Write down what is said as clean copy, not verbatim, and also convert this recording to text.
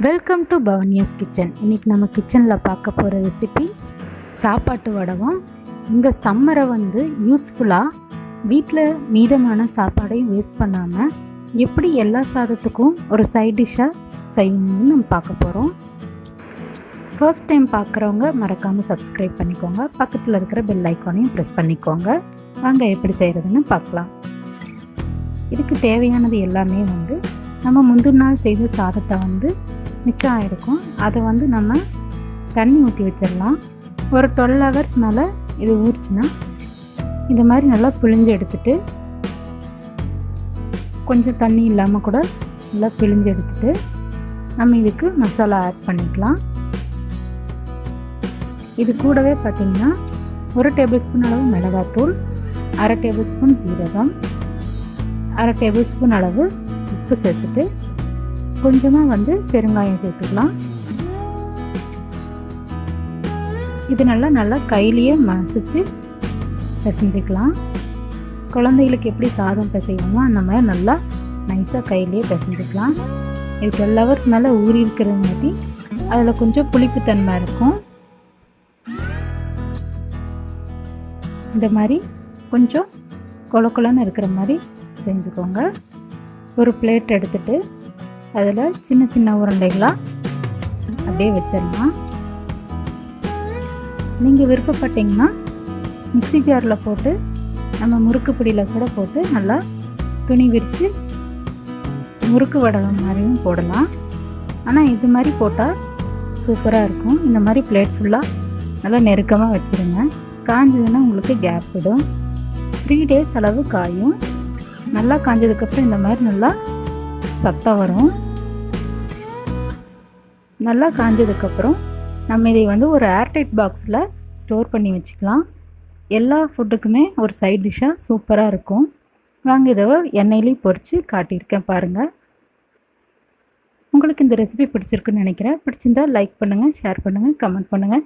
Welcome to பவன்யாஸ் kitchen. இன்றைக்கி நம்ம கிச்சனில் பார்க்க போகிற ரெசிபி சாப்பாட்டு வடகம். இந்த சம்மரை யூஸ்ஃபுல்லாக வீட்டில் மீதமான சாப்பாடையும் வேஸ்ட் பண்ணாமல் எப்படி எல்லா சாதத்துக்கும் ஒரு சைட் டிஷ்ஷாக செய்யணும்னு நம்ம பார்க்க போகிறோம். ஃபர்ஸ்ட் டைம் பார்க்குறவங்க மறக்காமல் சப்ஸ்கிரைப் பண்ணிக்கோங்க. பக்கத்தில் இருக்கிற பெல் ஐக்கானையும் ப்ரெஸ் பண்ணிக்கோங்க. வாங்க எப்படி செய்கிறதுன்னு பார்க்கலாம். இதுக்கு தேவையானது எல்லாமே நம்ம முந்தின நாள் செய்த சாதத்தை மிச்சம் ஆகிருக்கும். அதை நம்ம தண்ணி ஊற்றி வச்சிடலாம். ஒரு 12 hours மேலே இது ஊறிச்சுன்னா இந்த மாதிரி நல்லா பிழிஞ்சு எடுத்துட்டு, கொஞ்சம் தண்ணி இல்லாமல் கூட நல்லா பிழிஞ்சு எடுத்துட்டு நம்ம இதுக்கு மசாலா ஆட் பண்ணிக்கலாம். இது கூடவே பார்த்திங்கன்னா 1 tablespoon அளவு மிளகாத்தூள், 1/2 tablespoon சீரகம், 1/2 tablespoon அளவு உப்பு சேர்த்துட்டு கொஞ்சமாக பெருங்காயம் சேர்த்துக்கலாம். இது நல்லா கையிலேயே மசிச்சு பிசைஞ்சிக்கலாம். குழந்தைகளுக்கு எப்படி சாதம் பிசைவோமோ அந்த மாதிரி நல்லா நைஸாக கையிலேயே பிசைஞ்சிக்கலாம். இது 12 hours மேலே ஊறி இருக்கிறங்காட்டி அதில் கொஞ்சம் புளிப்புத்தன்மை இருக்கும். இந்த மாதிரி கொஞ்சம் கொலன்னு இருக்கிற மாதிரி செஞ்சுக்கோங்க. ஒரு பிளேட் எடுத்துகிட்டு அதில் சின்ன சின்ன உருண்டைகளாக அப்படியே வச்சிடலாம். நீங்கள் விருப்பப்பட்டிங்கன்னா மிக்ஸி ஜாரில் போட்டு நம்ம முறுக்கு பிடியில் கூட போட்டு நல்லா துணி விரித்து முறுக்கு வடகம் மாதிரியும் போடலாம். ஆனால் இது மாதிரி போட்டால் சூப்பராக இருக்கும். இந்த மாதிரி பிளேட் ஃபுல்லாக நல்லா நெருக்கமாக வச்சுருங்க. காஞ்சதுன்னா உங்களுக்கு கேப் விடும். 3 days அளவு காயும். நல்லா காஞ்சதுக்கப்புறம் இந்த மாதிரி நல்லா சத்தம் வரும். நல்லா காஞ்சதுக்கப்புறம் நம்ம இதை ஒரு ஏர்டைட் பாக்ஸில் ஸ்டோர் பண்ணி வச்சுக்கலாம். எல்லா ஃபுட்டுக்குமே ஒரு சைட் டிஷ்ஷாக சூப்பராக இருக்கும். வாங்க இதை எண்ணெயிலையும் பொரித்து காட்டியிருக்கேன் பாருங்கள். உங்களுக்கு இந்த ரெசிபி பிடிச்சிருக்குன்னு நினைக்கிறேன். பிடிச்சிருந்தால் லைக் பண்ணுங்கள், ஷேர் பண்ணுங்கள், கமெண்ட் பண்ணுங்கள்.